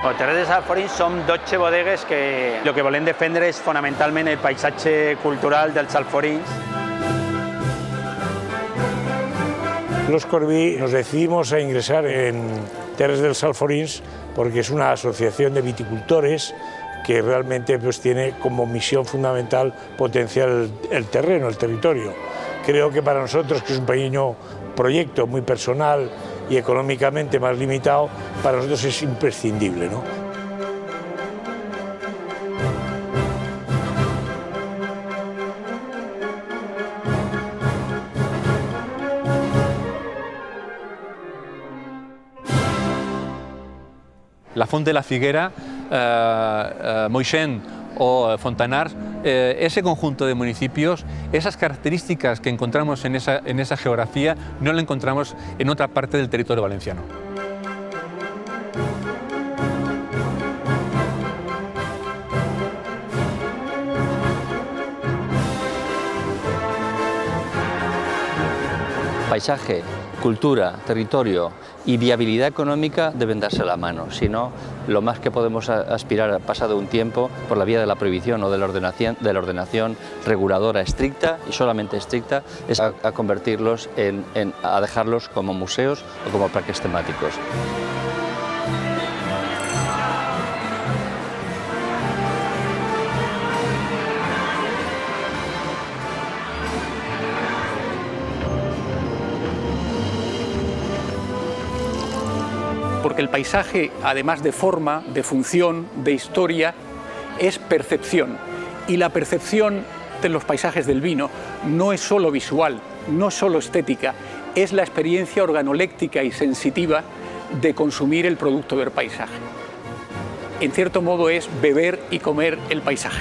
Los Terres dels Alforins són 12 bodegues que lo que volen defendre és fonamentalment el paisatge cultural dels alforins. Los Corbí nos decidimos a ingresar en Terres dels Alforins porque es una asociación de viticultores que realmente pues, tiene como misión fundamental potenciar el terreno, el territorio. Creo que para nosotros, que es un pequeño proyecto muy personal y económicamente más limitado, para nosotros es imprescindible, ¿no? La Font de la Figuera, Moixent o Fontanars, ese conjunto de municipios, esas características que encontramos en esa geografía, no la encontramos en otra parte del territorio valenciano. Paisaje, cultura, territorio y viabilidad económica deben darse la mano, si no, lo más que podemos aspirar, pasado un tiempo, por la vía de la prohibición o de la ordenación reguladora estricta y solamente estricta, es a convertirlos a dejarlos como museos o como parques temáticos. Porque el paisaje, además de forma, de función, de historia, es percepción. Y la percepción de los paisajes del vino no es solo visual, no es solo estética, es la experiencia organoléctica y sensitiva de consumir el producto del paisaje. En cierto modo es beber y comer el paisaje.